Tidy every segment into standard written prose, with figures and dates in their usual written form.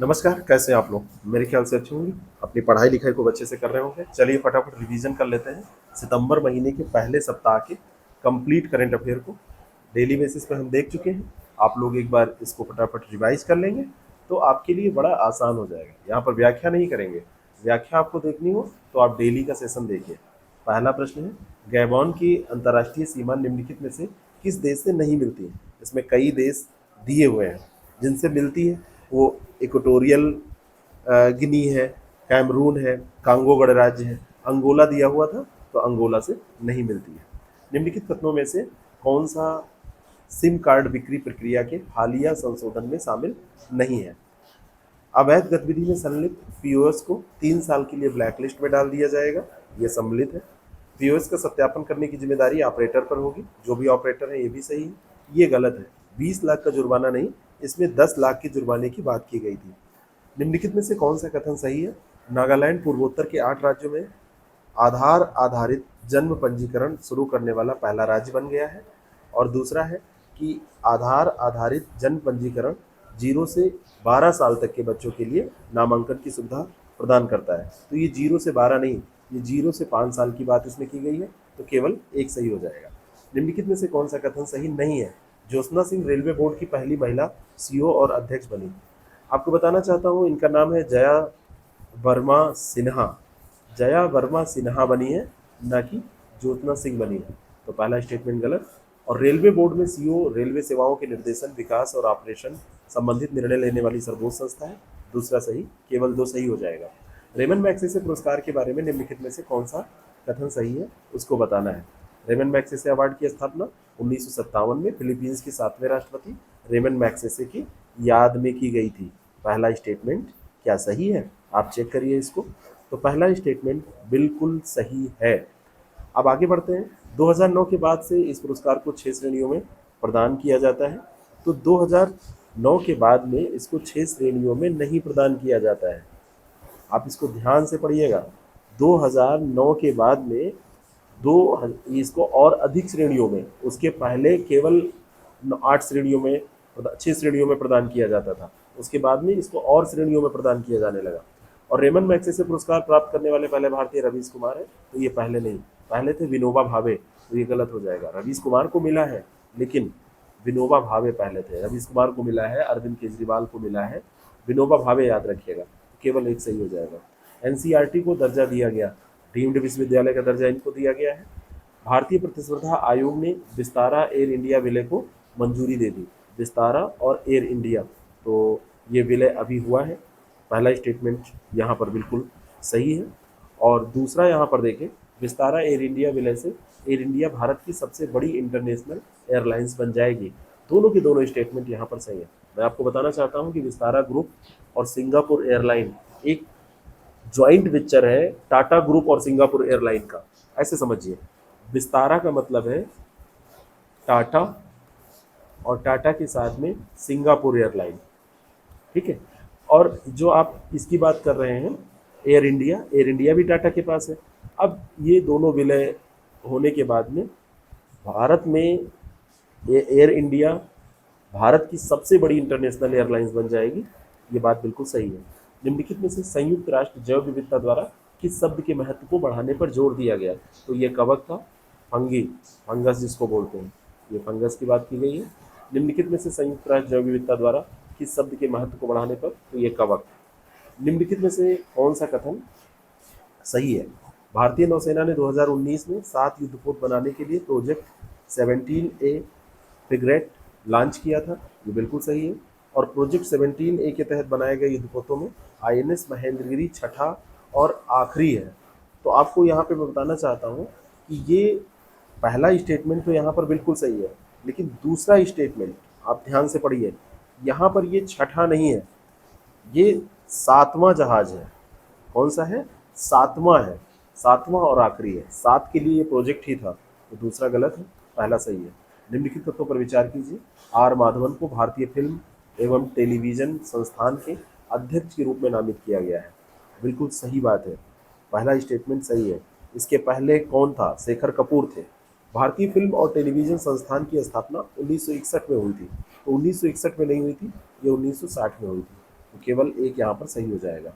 नमस्कार, कैसे हैं आप लोग? मेरे ख्याल से अच्छे होंगे। अपनी पढ़ाई लिखाई खूब अच्छे से कर रहे होंगे। चलिए फटाफट रिवीजन कर लेते हैं। सितंबर महीने के पहले सप्ताह के कंप्लीट करंट अफेयर को डेली बेसिस पे हम देख चुके हैं। आप लोग एक बार इसको फटाफट रिवाइज कर लेंगे तो आपके लिए बड़ा आसान हो जाएगा। यहाँ पर व्याख्या नहीं करेंगे। व्याख्या आपको देखनी हो तो आप डेली का सेशन देखिए। पहला प्रश्न है, गैबॉन की अंतर्राष्ट्रीय सीमा निम्नलिखित में से किस देश से नहीं मिलती है? इसमें कई देश दिए हुए हैं जिनसे मिलती है। वो इक्वेटोरियल गिनी है, कैमरून है, कांगो गणराज्य है, अंगोला दिया हुआ था तो अंगोला से नहीं मिलती है। निम्नलिखित कथनों में से कौन सा सिम कार्ड बिक्री प्रक्रिया के हालिया संशोधन में शामिल नहीं है? अवैध गतिविधि में संलिप्त पीओएस को 3 साल के लिए ब्लैक लिस्ट में डाल दिया जाएगा, ये सम्मिलित है। पीओएस का सत्यापन करने की जिम्मेदारी ऑपरेटर पर होगी, जो भी ऑपरेटर है, ये भी सही है। ये गलत है, 20 लाख का जुर्माना नहीं, इसमें 10 लाख के जुर्माने की बात की गई थी। निम्नलिखित में से कौन सा कथन सही है? नागालैंड पूर्वोत्तर के 8 राज्यों में आधार आधारित जन्म पंजीकरण शुरू करने वाला पहला राज्य बन गया है। और दूसरा है कि आधार आधारित जन्म पंजीकरण 0 से 12 साल तक के बच्चों के लिए नामांकन की सुविधा प्रदान करता है। तो ये 0 से 12 नहीं, ये 0 से 5 साल की बात इसमें की गई है, तो केवल एक सही हो जाएगा। निम्नलिखित में से कौन सा कथन सही नहीं है? ज्योत्सना सिंह रेलवे बोर्ड की पहली महिला सीईओ और अध्यक्ष बनी। आपको बताना चाहता हूँ, इनका नाम है जया वर्मा सिन्हा। जया वर्मा सिन्हा बनी है, ना कि ज्योत्सना सिंह बनी है। तो पहला स्टेटमेंट गलत। और रेलवे बोर्ड में सीईओ रेलवे सेवाओं के निर्देशन, विकास और ऑपरेशन संबंधित निर्णय लेने वाली सर्वोच्च संस्था है। दूसरा सही, केवल 2 सही हो जाएगा। रेमन मैग्सेसे पुरस्कार के बारे में निम्नलिखित में से कौन सा कथन सही है, उसको बताना है। रेमन मैग्सेसे अवार्ड की स्थापना 1957 में फिलीपींस के 7वें राष्ट्रपति रेमन मैग्सेसे की याद में की गई थी। पहला स्टेटमेंट क्या सही है? आप चेक करिए इसको। तो पहला स्टेटमेंट बिल्कुल सही है। अब आगे बढ़ते हैं। 2009 के बाद से इस पुरस्कार को 6 श्रेणियों में प्रदान किया जाता है। तो 2009 के बाद में इसको 6 श्रेणियों में नहीं प्रदान किया जाता है। आप इसको ध्यान से पढ़िएगा। 2009 के बाद में इसको और अधिक श्रेणियों में, उसके पहले केवल 8 श्रेणियों में, 6 श्रेणियों में प्रदान किया जाता था। उसके बाद में इसको और श्रेणियों में प्रदान किया जाने लगा। और रेमन मैग्सेसे पुरस्कार प्राप्त करने वाले पहले भारतीय रवीश कुमार है। तो ये पहले नहीं, पहले थे विनोबा भावे। तो ये गलत हो जाएगा। रवीश कुमार को मिला है, लेकिन विनोबा भावे पहले थे। रवीश कुमार को मिला है, अरविंद केजरीवाल को मिला है, विनोबा भावे याद रखिएगा। केवल एक सही हो जाएगा। एनसीईआरटी को दर्जा दिया गया, डीम्ड विश्वविद्यालय का दर्जा इनको दिया गया है। भारतीय प्रतिस्पर्धा आयोग ने विस्तारा एयर इंडिया विलय को मंजूरी दे दी। विस्तारा और एयर इंडिया, तो ये विलय अभी हुआ है। पहला स्टेटमेंट यहाँ पर बिल्कुल सही है। और दूसरा यहाँ पर देखें, विस्तारा एयर इंडिया विलय से एयर इंडिया भारत की सबसे बड़ी इंटरनेशनल एयरलाइंस बन जाएगी। दोनों के दोनों स्टेटमेंट यहाँ पर सही है। मैं आपको बताना चाहता हूँ कि विस्तारा ग्रुप और सिंगापुर एयरलाइन एक ज्वाइंट वेंचर है, टाटा ग्रुप और सिंगापुर एयरलाइन का। ऐसे समझिए, विस्तारा का मतलब है टाटा, और टाटा के साथ में सिंगापुर एयरलाइन, ठीक है। और जो आप इसकी बात कर रहे हैं एयर इंडिया, एयर इंडिया भी टाटा के पास है। अब ये दोनों विलय होने के बाद में भारत में एयर इंडिया भारत की सबसे बड़ी इंटरनेशनल एयरलाइंस बन जाएगी। ये बात बिल्कुल सही है। निम्नलिखित में से संयुक्त राष्ट्र जैव विविधता द्वारा किस शब्द के महत्व को बढ़ाने पर जोर दिया गया? तो ये कवक था, फंगी, फंगस जिसको बोलते हैं, ये फंगस की बात की गई है। निम्नलिखित में से संयुक्त राष्ट्र जैव विविधता द्वारा किस शब्द के महत्व को बढ़ाने पर? तो ये कवक। निम्नलिखित में से कौन सा कथन सही है? भारतीय नौसेना ने 2019 में 7 युद्धपोत बनाने के लिए प्रोजेक्ट 17A फ्रिगेट लॉन्च किया था। ये बिल्कुल सही है। और प्रोजेक्ट 17A के तहत बनाए गए युद्धपोतों में INS महेंद्रगिरी छठा और आखिरी है। तो आपको यहाँ पे मैं बताना चाहता हूँ कि ये पहला स्टेटमेंट तो यहाँ पर बिल्कुल सही है, लेकिन दूसरा स्टेटमेंट आप ध्यान से पढ़िए। यहाँ पर ये छठा नहीं है, ये 7वां जहाज है। कौन सा है? 7वां है, 7वां और आखिरी है। 7 के लिए ये प्रोजेक्ट ही था, तो दूसरा गलत है, पहला सही है। निम्नलिखित तत्वों पर विचार कीजिए। आर माधवन को भारतीय फिल्म एवं टेलीविजन संस्थान के अध्यक्ष के रूप में नामित किया गया है। बिल्कुल सही बात है, पहला स्टेटमेंट सही है। इसके पहले कौन था? शेखर कपूर थे। भारतीय फिल्म और टेलीविजन संस्थान की स्थापना 1961 में हुई थी। तो 1961 में नहीं हुई थी, ये 1960 में हुई थी। तो केवल एक यहाँ पर सही हो जाएगा।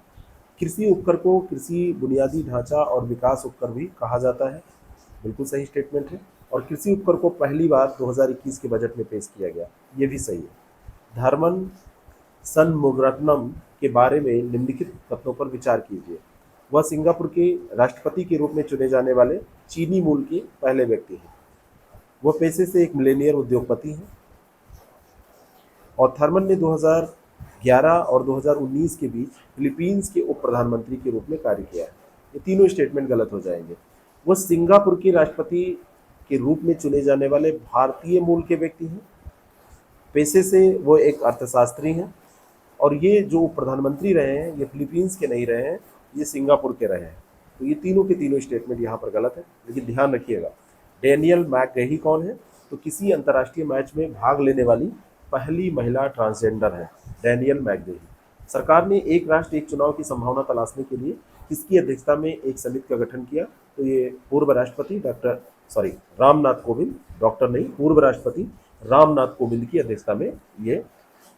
कृषि उपकर को कृषि बुनियादी ढांचा और विकास उपकर भी कहा जाता है, बिल्कुल सही स्टेटमेंट है। और कृषि उपकर को पहली बार 2021 के बजट में पेश किया गया, ये भी सही है। धर्मन सनमुगरत्नम के बारे में निम्नलिखित कथनों पर विचार कीजिए। वह सिंगापुर के राष्ट्रपति के रूप में चुने जाने वाले चीनी मूल के पहले व्यक्ति हैं। वह पेशे से एक मिलेनियर उद्योगपति हैं। और थर्मन ने 2011 और 2019 के बीच फिलीपींस के उप प्रधानमंत्री के रूप में कार्य किया है। ये तीनों स्टेटमेंट गलत हो जाएंगे। वह सिंगापुर के राष्ट्रपति के रूप में चुने जाने वाले भारतीय मूल के व्यक्ति हैं। पेशे से वो एक अर्थशास्त्री हैं। और ये जो प्रधानमंत्री रहे हैं ये फिलीपींस के नहीं रहे हैं, ये सिंगापुर के रहे हैं। तो ये तीनों के तीनों स्टेटमेंट यहाँ पर गलत है। लेकिन ध्यान रखिएगा, डेनियल मैकगही कौन है? तो किसी अंतर्राष्ट्रीय मैच में भाग लेने वाली पहली महिला ट्रांसजेंडर है, डेनियल मैकगही। सरकार ने एक राष्ट्र एक चुनाव की संभावना तलाशने के लिए किसकी अध्यक्षता में एक समिति का गठन किया? तो ये पूर्व राष्ट्रपति रामनाथ कोविंद, डॉक्टर नहीं, पूर्व राष्ट्रपति रामनाथ कोविंद की अध्यक्षता में ये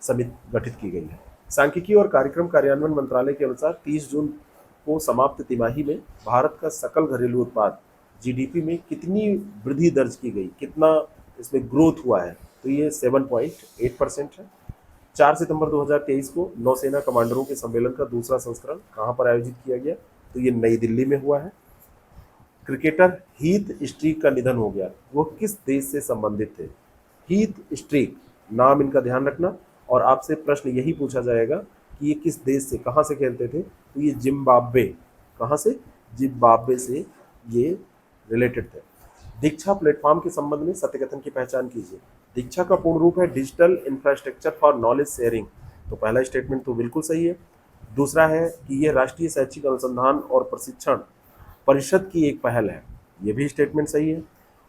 समिति गठित की गई है। सांख्यिकी और कार्यक्रम कार्यान्वयन मंत्रालय के अनुसार 30 जून को समाप्त तिमाही में भारत का सकल घरेलू उत्पाद जीडीपी में कितनी वृद्धि दर्ज की गई, कितना इसमें ग्रोथ हुआ है? तो ये 7.8% है। 4 सितंबर 2023 को नौसेना कमांडरों के सम्मेलन का दूसरा संस्करण कहाँ पर आयोजित किया गया? तो ये नई दिल्ली में हुआ है। क्रिकेटर हीथ स्ट्रीक का निधन हो गया, वो किस देश से संबंधित थे? हीथ स्ट्रीक, नाम इनका ध्यान रखना। और आपसे प्रश्न यही पूछा जाएगा कि ये किस देश से, कहाँ से खेलते थे? तो ये जिम्बाब्वे, कहाँ से? जिम्बाब्वे से ये रिलेटेड थे। दीक्षा प्लेटफॉर्म के संबंध में सत्यकथन की पहचान कीजिए। दीक्षा का पूर्ण रूप है digital infrastructure for knowledge sharing. तो पहला स्टेटमेंट तो बिल्कुल सही है। दूसरा है कि ये राष्ट्रीय शैक्षिक अनुसंधान और प्रशिक्षण परिषद की एक पहल है, ये भी स्टेटमेंट सही है।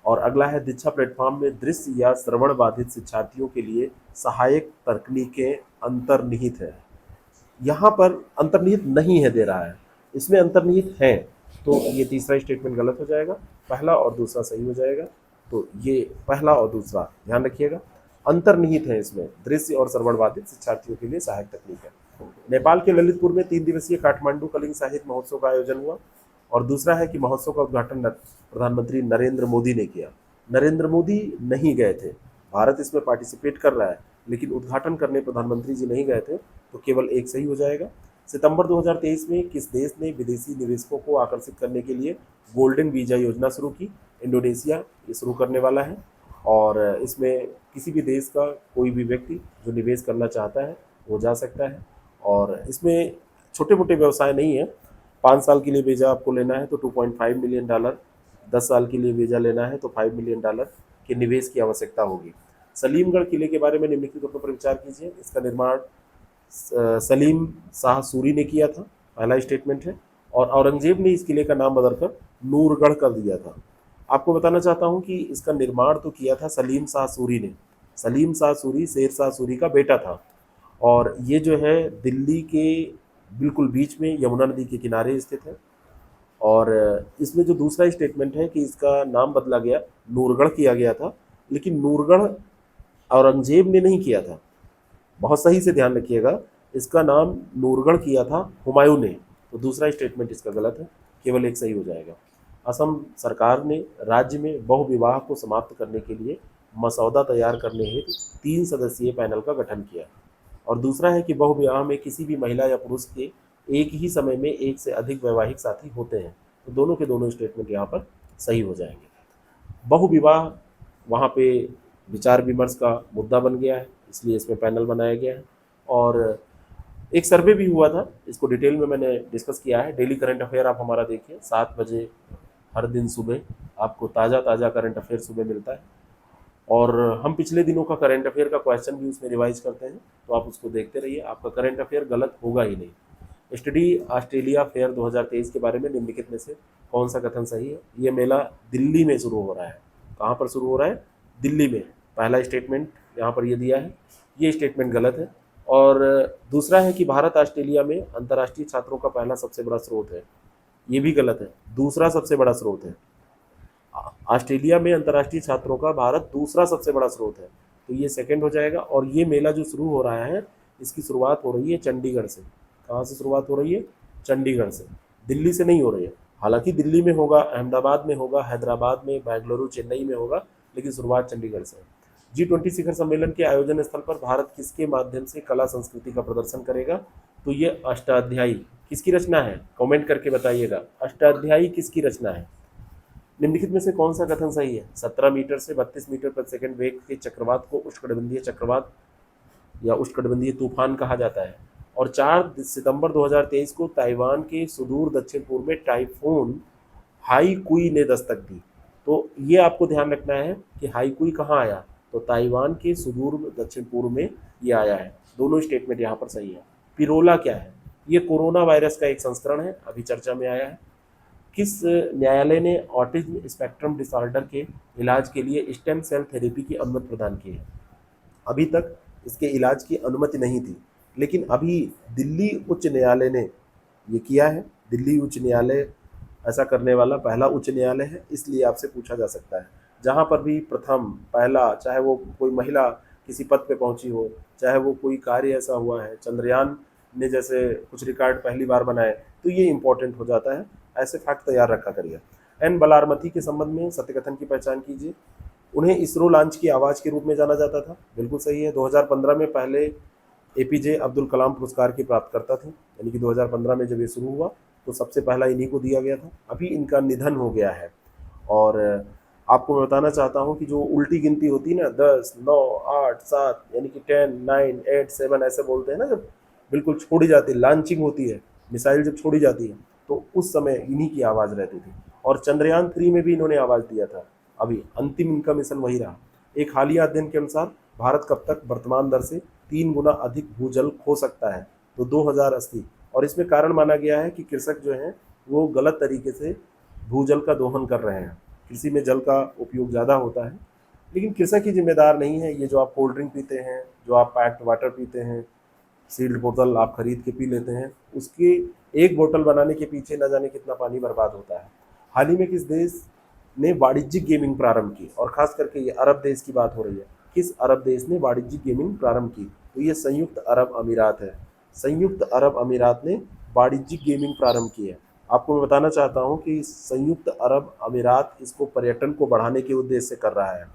और अगला है दीक्षा प्लेटफॉर्म में दृश्य या श्रवण बाधित शिक्षार्थियों के लिए सहायक तकनीकें अंतर्निहित है। यहाँ पर अंतर्निहित नहीं है दे रहा है, इसमें अंतर्निहित हैं, तो ये तीसरा स्टेटमेंट गलत हो जाएगा। पहला और दूसरा सही हो जाएगा। तो ये पहला और दूसरा ध्यान रखिएगा, अंतर्निहित है इसमें, दृश्य और श्रवण बाधित शिक्षार्थियों के लिए सहायक तकनीक है। नेपाल के ललितपुर में 3 दिवसीय काठमांडू कलिंग साहित्य महोत्सव का आयोजन हुआ। और दूसरा है कि महोत्सव का उद्घाटन प्रधानमंत्री नरेंद्र मोदी ने किया। नरेंद्र मोदी नहीं गए थे, भारत इसमें पार्टिसिपेट कर रहा है, लेकिन उद्घाटन करने प्रधानमंत्री जी नहीं गए थे, तो केवल एक सही हो जाएगा। सितंबर 2023 में किस देश ने विदेशी निवेशकों को आकर्षित करने के लिए गोल्डन वीजा योजना शुरू की? इंडोनेशिया ये शुरू करने वाला है। और इसमें किसी भी देश का कोई भी व्यक्ति जो निवेश करना चाहता है वो जा सकता है। और इसमें छोटे मोटे व्यवसाय नहीं है। 5 साल के लिए वीज़ा आपको लेना है तो $2.5 मिलियन, 10 साल के लिए वीज़ा लेना है तो $5 मिलियन के निवेश की आवश्यकता होगी। सलीमगढ़ किले के बारे में निम्नलिखित तथ्यों पर विचार कीजिए। इसका निर्माण सलीम शाह सूरी ने किया था, पहला स्टेटमेंट है। और औरंगजेब ने इस किले का नाम बदलकर नूरगढ़ कर दिया था। आपको बताना चाहता हूँ कि इसका निर्माण तो किया था सलीम शाह सूरी ने। सलीम शाह सूरी शेर शाह सूरी का बेटा था। और ये जो है दिल्ली के बिल्कुल बीच में यमुना नदी के किनारे स्थित है। और इसमें जो दूसरा स्टेटमेंट है कि इसका नाम बदला गया, नूरगढ़ किया गया था, लेकिन नूरगढ़ औरंगजेब ने नहीं किया था। बहुत सही से ध्यान रखिएगा, इसका नाम नूरगढ़ किया था हुमायूं ने। तो दूसरा स्टेटमेंट इसका गलत है, केवल एक सही हो जाएगा। असम सरकार ने राज्य में बहुविवाह को समाप्त करने के लिए मसौदा तैयार करने हेतु 3 सदस्यीय पैनल का गठन किया। और दूसरा है कि बहुविवाह में किसी भी महिला या पुरुष के एक ही समय में एक से अधिक वैवाहिक साथी होते हैं। तो दोनों के दोनों स्टेटमेंट यहाँ पर सही हो जाएंगे। बहुविवाह वहाँ पे विचार विमर्श का मुद्दा बन गया है, इसलिए इसमें पैनल बनाया गया है। और एक सर्वे भी हुआ था, इसको डिटेल में मैंने डिस्कस किया है। डेली करंट अफेयर आप हमारा देखिए, 7 बजे हर दिन सुबह आपको ताज़ा करंट अफेयर सुबह मिलता है। और हम पिछले दिनों का करंट अफेयर का क्वेश्चन भी उसमें रिवाइज करते हैं, तो आप उसको देखते रहिए, आपका करंट अफेयर गलत होगा ही नहीं। स्टडी ऑस्ट्रेलिया फेयर 2023 के बारे में निम्नलिखित में से कौन सा कथन सही है? ये मेला दिल्ली में शुरू हो रहा है। कहाँ पर शुरू हो रहा है? दिल्ली में। पहला स्टेटमेंट यहाँ पर ये दिया है, ये स्टेटमेंट गलत है। और दूसरा है कि भारत ऑस्ट्रेलिया में अंतर्राष्ट्रीय छात्रों का पहला सबसे बड़ा स्रोत है, ये भी गलत है, दूसरा सबसे बड़ा स्रोत है। ऑस्ट्रेलिया में अंतर्राष्ट्रीय छात्रों का भारत दूसरा सबसे बड़ा स्रोत है, तो ये सेकंड हो जाएगा। और ये मेला जो शुरू हो रहा है इसकी शुरुआत हो रही है चंडीगढ़ से। कहाँ से शुरुआत हो रही है? चंडीगढ़ से, दिल्ली से नहीं हो रही है। हालांकि दिल्ली में होगा, अहमदाबाद में होगा, हैदराबाद में, बेंगलुरु, चेन्नई में होगा, लेकिन शुरुआत चंडीगढ़ से है। G20 शिखर सम्मेलन के आयोजन स्थल पर भारत किसके माध्यम से कला संस्कृति का प्रदर्शन करेगा? तो ये अष्टाध्यायी किसकी रचना है? कमेंट करके बताइएगा, अष्टाध्यायी किसकी रचना है? निम्नलिखित में से कौन सा कथन सही है? 17 मीटर से 32 मीटर प्रति सेकंड वेग के चक्रवात को उष्णकटिबंधीय चक्रवात या उष्णकटिबंधीय तूफान कहा जाता है। और 4 सितंबर 2023 को ताइवान के सुदूर दक्षिण पूर्व में टाइफून हाईकुई ने दस्तक दी। तो ये आपको ध्यान रखना है कि हाईकुई कहाँ आया, तो ताइवान के सुदूर दक्षिण पूर्व में ये आया है। दोनों स्टेटमेंट यहाँ पर सही है। पिरोला क्या है? ये कोरोना वायरस का एक संस्करण है, अभी चर्चा में आया है। किस न्यायालय ने ऑटिज्म स्पेक्ट्रम डिसऑर्डर के इलाज के लिए स्टेम सेल थेरेपी की अनुमति प्रदान की है? अभी तक इसके इलाज की अनुमति नहीं थी, लेकिन अभी दिल्ली उच्च न्यायालय ने ये किया है। दिल्ली उच्च न्यायालय ऐसा करने वाला पहला उच्च न्यायालय है, इसलिए आपसे पूछा जा सकता है। जहाँ पर भी प्रथम, पहला, चाहे वो कोई महिला किसी पद पे पहुंची हो, चाहे वो कोई कार्य ऐसा हुआ है, चंद्रयान ने जैसे कुछ रिकॉर्ड पहली बार बनाए, तो ये इंपॉर्टेंट हो जाता है। ऐसे फैक्ट तैयार रखा करिए। एन बलारमती के संबंध में सत्यकथन की पहचान कीजिए। उन्हें इसरो लॉन्च की आवाज़ के रूप में जाना जाता था। बिल्कुल सही है। 2015 में पहले एपीजे अब्दुल कलाम पुरस्कार की प्राप्तकर्ता थे, यानी कि 2015 में जब ये शुरू हुआ तो सबसे पहला इन्हीं को दिया गया था। अभी इनका निधन हो गया है। और आपको मैं बताना चाहता हूँ कि जो उल्टी गिनती होती है ना, 10, 9, 8, 7, यानी कि 10, 9, 8, 7 ऐसे बोलते हैं ना, जब बिल्कुल छोड़ी जाती है, लॉन्चिंग होती है, मिसाइल जब छोड़ी जाती है, तो उस समय इन्हीं की आवाज़ रहती थी। और चंद्रयान 3 में भी इन्होंने आवाज़ दिया था। अभी अंतिम इनका मिशन वही रहा। एक हालिया अध्ययन के अनुसार भारत कब तक वर्तमान दर से 3 गुना अधिक भूजल खो सकता है? तो 2080। और इसमें कारण माना गया है कि कृषक जो हैं वो गलत तरीके से भूजल का दोहन कर रहे हैं। कृषि में जल का उपयोग ज़्यादा होता है, लेकिन कृषक ही जिम्मेदार नहीं है। ये जो आप कोल्ड ड्रिंक पीते हैं, जो आप पैक्ड वाटर पीते हैं, सील्ड बोतल आप खरीद के पी लेते हैं, उसकी एक बोतल बनाने के पीछे न जाने कितना पानी बर्बाद होता है। हाल ही में किस देश ने वाणिज्यिक गेमिंग प्रारंभ की? और खास करके ये अरब देश की बात हो रही है। किस अरब देश ने वाणिज्यिक गेमिंग प्रारंभ की? तो ये संयुक्त अरब अमीरात है। संयुक्त अरब अमीरात ने वाणिज्यिक गेमिंग प्रारंभ की है। आपको मैं बताना चाहता हूँ कि संयुक्त अरब अमीरात इसको पर्यटन को बढ़ाने के उद्देश्य से कर रहा है।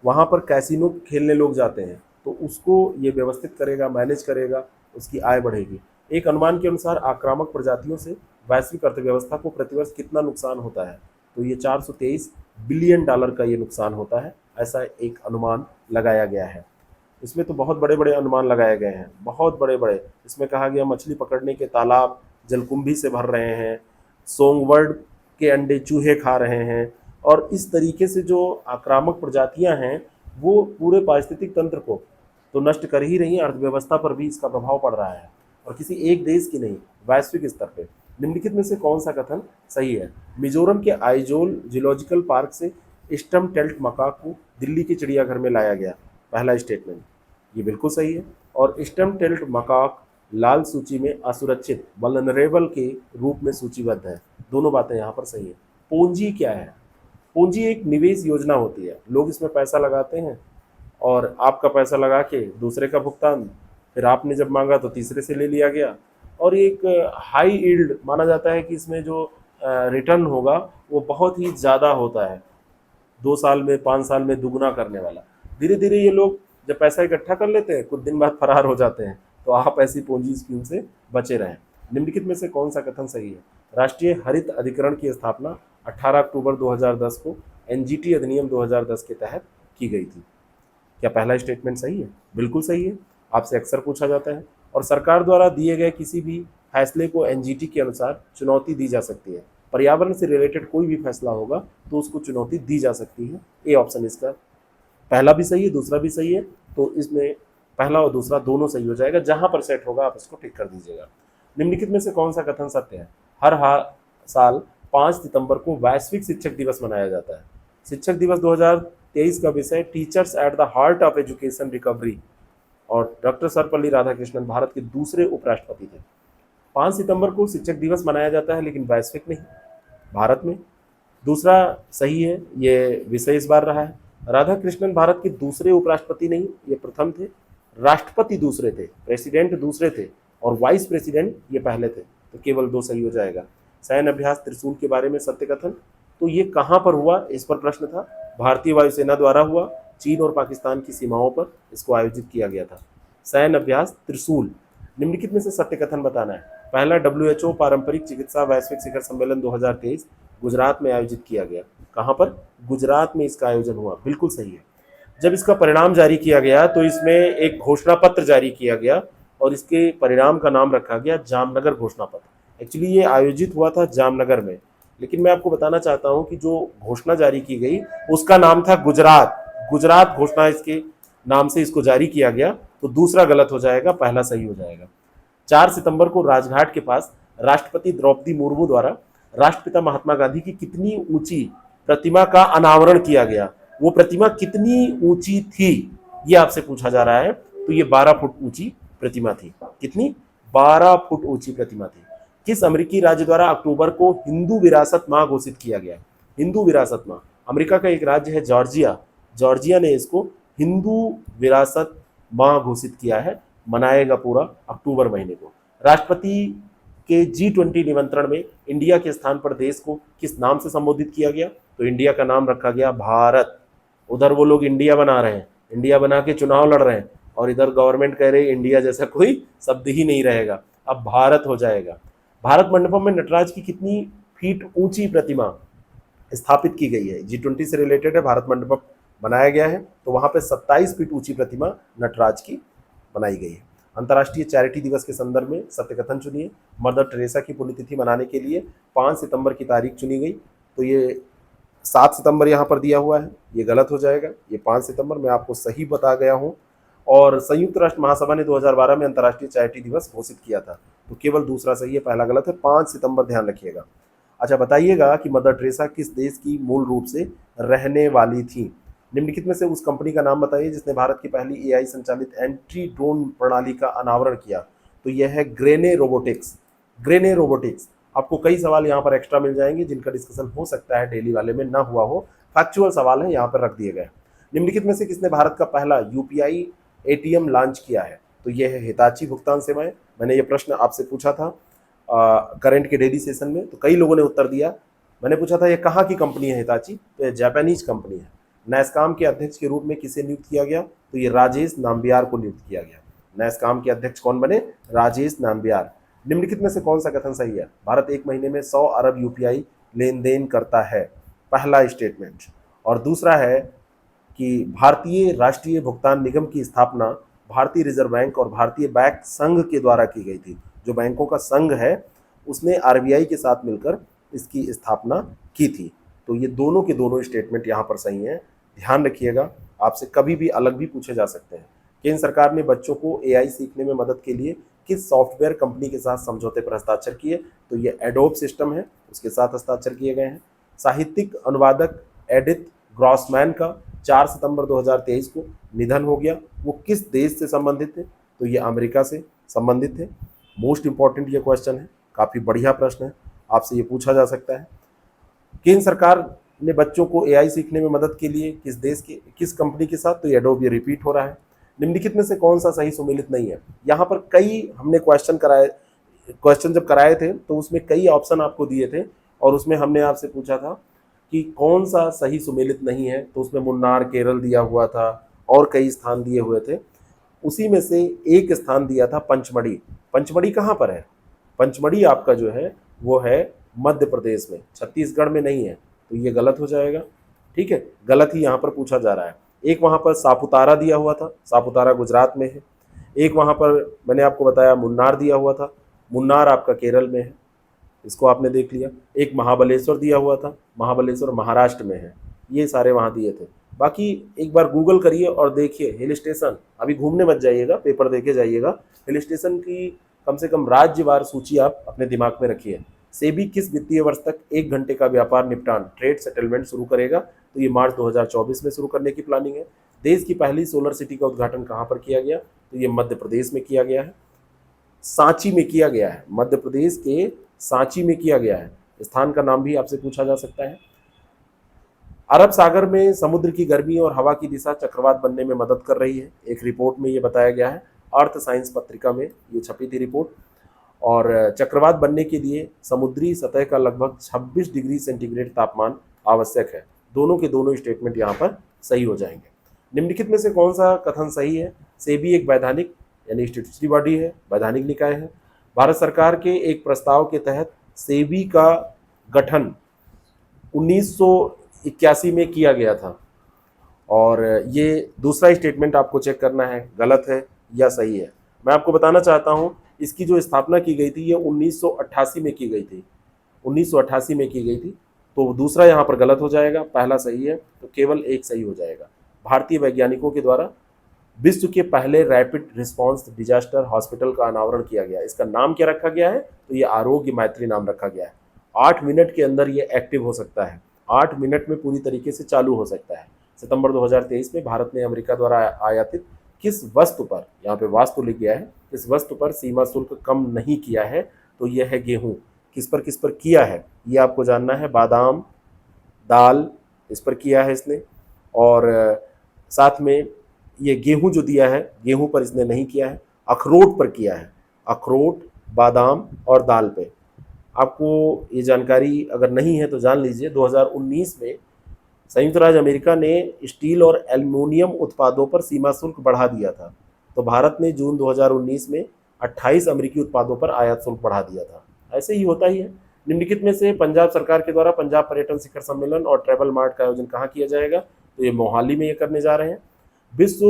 वहाँ पर कैसीनो खेलने लोग जाते हैं, तो उसको ये व्यवस्थित करेगा, मैनेज करेगा, उसकी आय बढ़ेगी। एक अनुमान के अनुसार आक्रामक प्रजातियों से वैश्विक अर्थव्यवस्था को प्रतिवर्ष कितना नुकसान होता है? तो ये 423 बिलियन डॉलर का ये नुकसान होता है, ऐसा एक अनुमान लगाया गया है। इसमें तो बहुत बड़े बड़े अनुमान लगाए गए हैं, बहुत बड़े बड़े। इसमें कहा गया मछली पकड़ने के तालाब जलकुंभी से भर रहे हैं, सोंगवर्ड के अंडे चूहे खा रहे हैं, और इस तरीके से जो आक्रामक प्रजातियां हैं वो पूरे पारिस्थितिक तंत्र को तो नष्ट कर ही रही हैं, अर्थव्यवस्था पर भी इसका प्रभाव पड़ रहा है, और किसी एक देश की नहीं, वैश्विक स्तर पे। निम्नलिखित में से कौन सा कथन सही है? मिजोरम के आइजोल जूलॉजिकल पार्क से स्टम टेल्ट मकाक को दिल्ली के चिड़ियाघर में लाया गया। पहला स्टेटमेंट ये बिल्कुल सही है। और स्टम टेल्ट मकाक लाल सूची में असुरक्षित वल्नरेबल के रूप में सूचीबद्ध है। दोनों बातें यहाँ पर सही है। पूंजी क्या है? पूंजी एक निवेश योजना होती है। लोग इसमें पैसा लगाते हैं और आपका पैसा लगा के दूसरे का भुगतान फिर आपने जब मांगा तो तीसरे से ले लिया गया, और एक हाई यील्ड माना जाता है कि इसमें जो रिटर्न होगा वो बहुत ही ज़्यादा होता है, 2 साल में 5 साल में दुगना करने वाला। धीरे धीरे ये लोग जब पैसा इकट्ठा कर लेते हैं, कुछ दिन बाद फरार हो जाते हैं। तो आप ऐसी पूंजी स्कीम से बचे रहें। निम्नलिखित में से कौन सा कथन सही है? राष्ट्रीय हरित अधिकरण की स्थापना 18 अक्टूबर 2010 को एनजीटी अधिनियम 2010 के तहत की गई थी। क्या पहला स्टेटमेंट सही है? बिल्कुल सही है, आपसे अक्सर पूछा जाता है। और सरकार द्वारा दिए गए किसी भी फैसले को एनजीटी के अनुसार चुनौती दी जा सकती है। पर्यावरण से रिलेटेड कोई भी फैसला होगा तो उसको चुनौती दी जा सकती है। ए ऑप्शन इसका पहला भी सही है, दूसरा भी सही है, तो इसमें पहला और दूसरा दोनों सही हो जाएगा। जहां पर सेट होगा आप इसको टिक कर दीजिएगा। निम्नलिखित में से कौन सा कथन सत्य है? हर साल 5 सितंबर को वैश्विक शिक्षक दिवस मनाया जाता है। शिक्षक दिवस 2023 का विषय teachers at the heart of education recovery, और डॉक्टर सर्वपल्ली राधाकृष्णन भारत के दूसरे उपराष्ट्रपति थे। 5 सितंबर को शिक्षक दिवस मनाया जाता है, लेकिन वैश्विक नहीं, भारत में। दूसरा सही है, ये विषय इस बार रहा है। राधाकृष्णन भारत के दूसरे उपराष्ट्रपति नहीं, ये प्रथम थे। राष्ट्रपति दूसरे थे, प्रेसिडेंट दूसरे थे और वाइस प्रेसिडेंट ये पहले थे, तो केवल 2 सही हो जाएगा। सैन्य अभ्यास त्रिशूल के बारे में सत्य कथन, तो ये कहाँ पर हुआ, इस पर प्रश्न था। भारतीय वायुसेना द्वारा हुआ, चीन और पाकिस्तान की सीमाओं पर इसको आयोजित किया गया था। सैन्य अभ्यास त्रिशूल, निम्नलिखित में से सत्य कथन बताना है। पहला WHO पारंपरिक चिकित्सा वैश्विक शिखर सम्मेलन 2023 गुजरात में आयोजित किया गया। कहाँ पर? गुजरात में इसका आयोजन हुआ, बिल्कुल सही है। जब इसका परिणाम जारी किया गया तो इसमें एक घोषणा पत्र जारी किया गया और इसके परिणाम का नाम रखा गया जामनगर घोषणा पत्र। एक्चुअली ये आयोजित हुआ था जामनगर में, लेकिन मैं आपको बताना चाहता हूं कि जो घोषणा जारी की गई उसका नाम था गुजरात। गुजरात घोषणा इसके नाम से इसको जारी किया गया, तो दूसरा गलत हो जाएगा, पहला सही हो जाएगा। 4 सितंबर को राजघाट के पास राष्ट्रपति द्रौपदी मुर्मू द्वारा राष्ट्रपिता महात्मा गांधी की कितनी ऊंची प्रतिमा का अनावरण किया गया? वो प्रतिमा कितनी ऊंची थी, ये आपसे पूछा जा रहा है। तो ये 12 फुट ऊंची प्रतिमा थी। कितनी? 12 फुट ऊंची प्रतिमा थी। किस अमेरिकी राज्य द्वारा अक्टूबर को हिंदू विरासत माह घोषित किया गया? हिंदू विरासत माह, अमेरिका का एक राज्य है जॉर्जिया, जॉर्जिया ने इसको हिंदू विरासत माह घोषित किया है, मनाएगा पूरा अक्टूबर महीने को। राष्ट्रपति के G20 निमंत्रण में इंडिया के स्थान पर देश को किस नाम से संबोधित किया गया? तो इंडिया का नाम रखा गया भारत। उधर वो लोग इंडिया बना रहे हैं, इंडिया बना के चुनाव लड़ रहे हैं, और इधर गवर्नमेंट कह रही है इंडिया जैसा कोई शब्द ही नहीं रहेगा, अब भारत हो जाएगा। भारत मंडपम में नटराज की कितनी फीट ऊंची प्रतिमा स्थापित की गई है? G20 से रिलेटेड है, भारत मंडपम बनाया गया है, तो वहां पे 27 फीट ऊंची प्रतिमा नटराज की बनाई गई है। अंतर्राष्ट्रीय चैरिटी दिवस के संदर्भ में सत्य कथन चुनिए। मदर टेरेसा की पुण्यतिथि मनाने के लिए 5 सितंबर की तारीख चुनी गई, तो ये 7 सितंबर यहाँ पर दिया हुआ है, ये गलत हो जाएगा। ये 5 सितंबर मैं आपको सही बता गया हूँ। और संयुक्त राष्ट्र महासभा ने 2012 में अंतर्राष्ट्रीय चैरिटी दिवस घोषित किया था, तो केवल दूसरा सही है, पहला गलत है। 5 सितंबर ध्यान रखिएगा। अच्छा, बताइएगा कि मदर टेरेसा किस देश की मूल रूप से रहने वाली थी? निम्नलिखित में से उस कंपनी का नाम बताइए जिसने भारत की पहली AI संचालित एंटी ड्रोन प्रणाली का अनावरण किया। तो यह है ग्रेने रोबोटिक्स। ग्रेने रोबोटिक्स। आपको कई सवाल यहाँ पर एक्स्ट्रा मिल जाएंगे जिनका डिस्कशन हो सकता है डेली वाले में ना हुआ हो, फैक्चुअल सवाल है, यहाँ पर रख दिए गए। निम्नलिखित में से किसने भारत का पहला UPI ATM लॉन्च किया है? तो यह है हिताची भुगतान सेवाएं। मैंने ये प्रश्न आपसे पूछा था करंट के डेली सेशन में, तो कई लोगों ने उत्तर दिया। मैंने पूछा था ये कहाँ की कंपनी है हिताची, तो ये जापानीज कंपनी है। नैसकॉम के अध्यक्ष के रूप में किसे नियुक्त किया गया? तो ये राजेश नाम्बियार को नियुक्त किया गया। नैसकॉम के अध्यक्ष कौन बने? राजेश नाम्बियार। निम्नलिखित में से कौन सा कथन सही है? भारत एक महीने में 100 अरब UPI लेन देन करता है, पहला स्टेटमेंट। और दूसरा है कि भारतीय राष्ट्रीय भुगतान निगम की स्थापना भारतीय रिजर्व बैंक और भारतीय बैंक संघ के द्वारा की गई थी। जो बैंकों का संघ है उसने RBI के साथ मिलकर इसकी स्थापना की थी। तो ये दोनों के दोनों स्टेटमेंट यहाँ पर सही हैं, ध्यान रखिएगा। आपसे कभी भी अलग भी पूछे जा सकते हैं। केंद्र सरकार ने बच्चों को AI सीखने में मदद के लिए किस सॉफ्टवेयर कंपनी के साथ समझौते पर हस्ताक्षर किए? तो ये एडोब सिस्टम है, उसके साथ हस्ताक्षर किए गए हैं। साहित्यिक अनुवादक एडिथ ग्रॉसमैन का 4 सितंबर 2023 को निधन हो गया। वो किस देश से संबंधित थे? तो ये अमेरिका से संबंधित थे। मोस्ट इंपॉर्टेंट ये क्वेश्चन है, काफ़ी बढ़िया प्रश्न है, आपसे ये पूछा जा सकता है। केंद्र सरकार ने बच्चों को AI सीखने में मदद के लिए किस देश के किस कंपनी के साथ? तो ये एडोब, ये रिपीट हो रहा है। निम्नलिखित में से कौन सा सही सुमेलित नहीं है? यहाँ पर कई हमने क्वेश्चन जब कराए थे तो उसमें कई ऑप्शन आपको दिए थे और उसमें हमने आपसे पूछा था कि कौन सा सही सुमेलित नहीं है, तो उसमें मुन्नार केरल दिया हुआ था और कई स्थान दिए हुए थे। उसी में से एक स्थान दिया था पंचमढ़ी। पंचमढ़ी कहाँ पर है? पंचमढ़ी आपका जो है वो है मध्य प्रदेश में, छत्तीसगढ़ में नहीं है, तो ये गलत हो जाएगा। ठीक है, गलत ही यहाँ पर पूछा जा रहा है। एक वहाँ पर सापुतारा दिया हुआ था, सापुतारा गुजरात में है। एक वहाँ पर मैंने आपको बताया मुन्नार दिया हुआ था, मुन्नार आपका केरल में है, इसको आपने देख लिया। एक महाबलेश्वर दिया हुआ था, महाबलेश्वर महाराष्ट्र में है। ये सारे वहाँ दिए थे। बाकी एक बार गूगल करिए और देखिए हिल स्टेशन, अभी घूमने मत जाइएगा, पेपर देके जाइएगा। हिल स्टेशन की कम से कम राज्यवार सूची आप अपने दिमाग में रखिए। सेबी किस वित्तीय वर्ष तक 1 घंटे का व्यापार निपटान ट्रेड सेटलमेंट शुरू करेगा? तो ये मार्च 2024 में शुरू करने की प्लानिंग है। देश की पहली सोलर सिटी का उद्घाटन कहाँ पर किया गया? तो ये मध्य प्रदेश में किया गया है, सांची में किया गया है। मध्य प्रदेश के सांची में किया गया है। स्थान का नाम भी आपसे पूछा जा सकता है। अरब सागर में समुद्र की गर्मी और हवा की दिशा चक्रवात बनने में मदद कर रही है, एक रिपोर्ट में ये बताया गया है। अर्थ साइंस पत्रिका में ये छपी थी रिपोर्ट। और चक्रवात बनने के लिए समुद्री सतह का लगभग 26 डिग्री सेंटीग्रेड तापमान आवश्यक है। दोनों के दोनों स्टेटमेंट यहाँ पर सही हो जाएंगे। निम्नलिखित में से कौन सा कथन सही है? सेबी एक वैधानिक यानी स्टैट्यूटरी बॉडी है, वैधानिक निकाय है। भारत सरकार के एक प्रस्ताव के तहत सेबी का गठन 1981 में किया गया था। और ये दूसरा स्टेटमेंट आपको चेक करना है गलत है या सही है। मैं आपको बताना चाहता हूँ इसकी जो स्थापना की गई थी ये 1988 में की गई थी, 1988 में की गई थी। तो दूसरा यहाँ पर गलत हो जाएगा, पहला सही है, तो केवल एक सही हो जाएगा। भारतीय वैज्ञानिकों के द्वारा विश्व के पहले रैपिड रिस्पांस डिजास्टर हॉस्पिटल का अनावरण किया गया। इसका नाम क्या रखा गया है? तो ये आरोग्य मैत्री नाम रखा गया है। 8 मिनट के अंदर ये एक्टिव हो सकता है, 8 मिनट में पूरी तरीके से चालू हो सकता है। सितंबर 2023 में भारत ने अमेरिका द्वारा आयातित किस वस्तु पर, यहाँ पे वास्तु लिख गया है, इस वस्तु पर सीमा शुल्क कम नहीं किया है? तो यह है गेहूं। किस पर किया है ये आपको जानना है। बादाम, दाल, इस पर किया है इसने। और साथ में ये गेहूं जो दिया है, गेहूं पर इसने नहीं किया है, अखरोट पर किया है। अखरोट, बादाम और दाल पे। आपको ये जानकारी अगर नहीं है तो जान लीजिए, 2019 में संयुक्त राज्य अमेरिका ने स्टील और एल्युमिनियम उत्पादों पर सीमा शुल्क बढ़ा दिया था। तो भारत ने जून 2019 में 28 अमेरिकी उत्पादों पर आयात शुल्क बढ़ा दिया था। ऐसे ही होता ही है। निम्नलिखित में से पंजाब सरकार के द्वारा पंजाब पर्यटन शिखर सम्मेलन और ट्रैवल मार्ट का आयोजन कहाँ किया जाएगा? तो ये मोहाली में ये करने जा रहे हैं। विश्व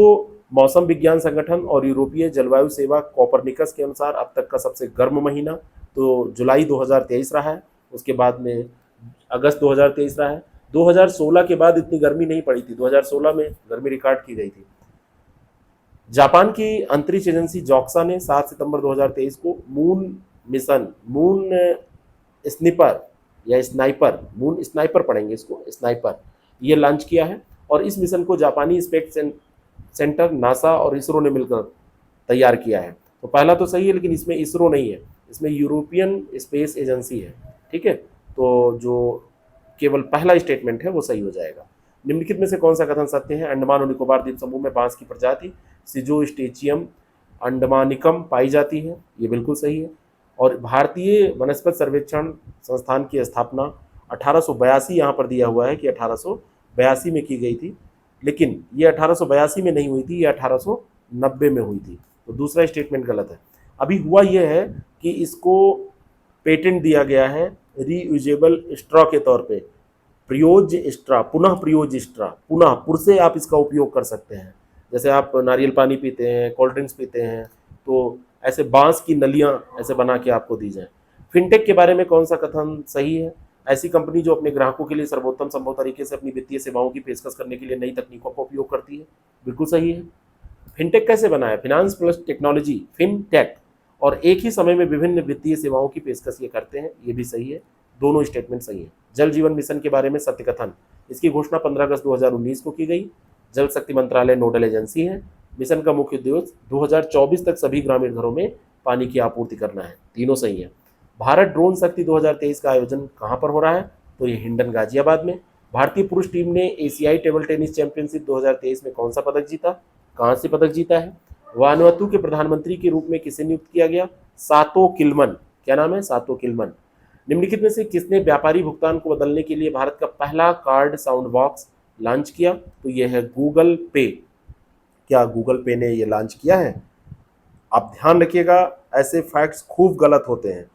मौसम विज्ञान संगठन और यूरोपीय जलवायु सेवा कोपरनिकस के अनुसार अब तक का सबसे गर्म महीना तो जुलाई 2023 रहा है। उसके बाद में अगस्त 2023 रहा है। 2016 के बाद इतनी गर्मी नहीं पड़ी थी, 2016 में गर्मी रिकॉर्ड की गई थी। जापान की अंतरिक्ष एजेंसी जॉक्सा ने 7 सितंबर 2023 को मून मिशन, मून स्निपर या स्नाइपर, मून स्नाइपर पढ़ेंगे इसको, स्नाइपर, ये लॉन्च किया है। और इस मिशन को जापानी स्पेस सेंटर, नासा और इसरो ने मिलकर तैयार किया है। तो पहला तो सही है, लेकिन इसमें इसरो नहीं है, इसमें यूरोपियन स्पेस एजेंसी है। ठीक है, तो जो केवल पहला स्टेटमेंट है वो सही हो जाएगा। निम्नलिखित में से कौन सा कथन सत्य है? अंडमान और निकोबार द्वीप समूह में बांस की प्रजाति सिजोस्टेचियम अंडमानिकम पाई जाती है, ये बिल्कुल सही है। और भारतीय वनस्पति सर्वेक्षण संस्थान की स्थापना 1882 यहाँ पर दिया हुआ है कि 1882 में की गई थी, लेकिन ये 1882 में नहीं हुई थी, ये 1890 में हुई थी। तो दूसरा स्टेटमेंट गलत है। अभी हुआ यह है कि इसको पेटेंट दिया गया है रीयूजेबल स्ट्रॉ के तौर पे, प्रयोज्य स्ट्रा, पुनः प्रयोज्य स्ट्रा, पुनः पुर से आप इसका उपयोग कर सकते हैं। जैसे आप नारियल पानी पीते हैं, कोल्ड ड्रिंक्स पीते हैं, तो ऐसे बांस की नलियां ऐसे बना के आपको दी जाए। फिनटेक के बारे में कौन सा कथन सही है? ऐसी कंपनी जो अपने ग्राहकों के लिए सर्वोत्तम संभव तरीके से अपनी वित्तीय सेवाओं की पेशकश करने के लिए नई तकनीकों का उपयोग करती है, बिल्कुल सही है। फिनटेक कैसे बना है? फिनांस प्लस टेक्नोलॉजी, फिनटेक, और एक ही समय में विभिन्न वित्तीय सेवाओं की पेशकश ये करते हैं, ये भी सही है। दोनों स्टेटमेंट सही है। जल जीवन मिशन के बारे में सत्य कथन, इसकी घोषणा 15 अगस्त 2019 को की गई। जल शक्ति मंत्रालय नोडल एजेंसी है। मिशन का मुख्य उद्देश्य 2024 तक सभी ग्रामीण घरों में पानी की आपूर्ति करना है, तीनों सही है। भारत ड्रोन शक्ति 2023 का आयोजन कहाँ पर हो रहा है? तो ये हिंडन गाजियाबाद में। भारतीय पुरुष टीम ने एशियाई टेबल टेनिस चैंपियनशिप 2023 में कौन सा पदक जीता? कहाँ से पदक जीता है? वानुअतु के प्रधानमंत्री के रूप में किसे नियुक्त किया गया? सातो किल्मन। क्या नाम है? सातो किल्मन। निम्नलिखित में से किसने व्यापारी भुगतान को बदलने के लिए भारत का पहला कार्ड साउंड बॉक्स लॉन्च किया? तो यह है गूगल पे। क्या गूगल पे ने यह लॉन्च किया है? आप ध्यान रखिएगा, ऐसे फैक्ट्स खूब गलत होते हैं,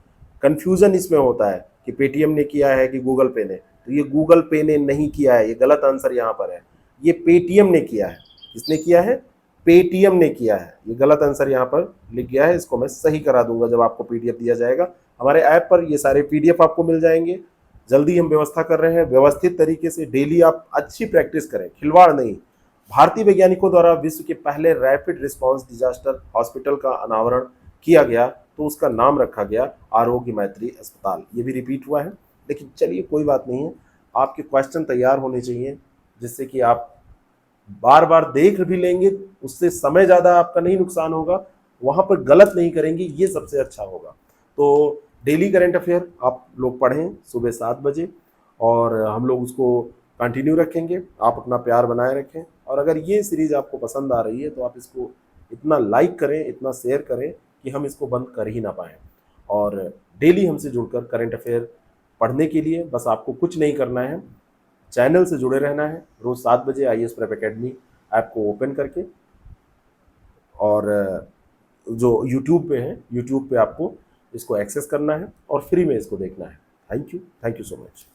कंफ्यूजन इसमें होता है कि पेटीएम ने किया है कि गूगल पे ने। तो ये गूगल पे ने नहीं किया है, ये गलत आंसर यहाँ पर है। ये पेटीएम ने किया है। किसने किया है? पेटीएम ने किया है। ये गलत आंसर यहाँ पर लिख गया है, इसको मैं सही करा दूंगा जब आपको पीडीएफ दिया जाएगा। हमारे ऐप पर ये सारे पीडीएफ आपको मिल जाएंगे। जल्दी हम व्यवस्था कर रहे हैं, व्यवस्थित तरीके से डेली आप अच्छी प्रैक्टिस करें, खिलवाड़ नहीं। भारतीय वैज्ञानिकों द्वारा विश्व के पहले रैपिड रिस्पांस डिजास्टर हॉस्पिटल का अनावरण किया गया, तो उसका नाम रखा गया आरोग्य मैत्री अस्पताल। ये भी रिपीट हुआ है, लेकिन चलिए कोई बात नहीं है। आपके क्वेश्चन तैयार होने चाहिए जिससे कि आप बार बार देख भी लेंगे, उससे समय ज़्यादा आपका नहीं नुकसान होगा, वहाँ पर गलत नहीं करेंगे, ये सबसे अच्छा होगा। तो डेली करंट अफेयर आप लोग पढ़ें सुबह 7 बजे, और हम लोग उसको कंटिन्यू रखेंगे। आप अपना प्यार बनाए रखें, और अगर ये सीरीज़ आपको पसंद आ रही है तो आप इसको इतना लाइक करें, इतना शेयर करें कि हम इसको बंद कर ही ना पाएँ। और डेली हमसे जुड़कर करंट अफेयर पढ़ने के लिए बस आपको कुछ नहीं करना है, चैनल से जुड़े रहना है। रोज़ 7 बजे आईएएस प्रेप एकेडमी ऐप को ओपन करके, और जो यूट्यूब पे है, यूट्यूब पे आपको इसको एक्सेस करना है और फ्री में इसको देखना है। Thank you so much.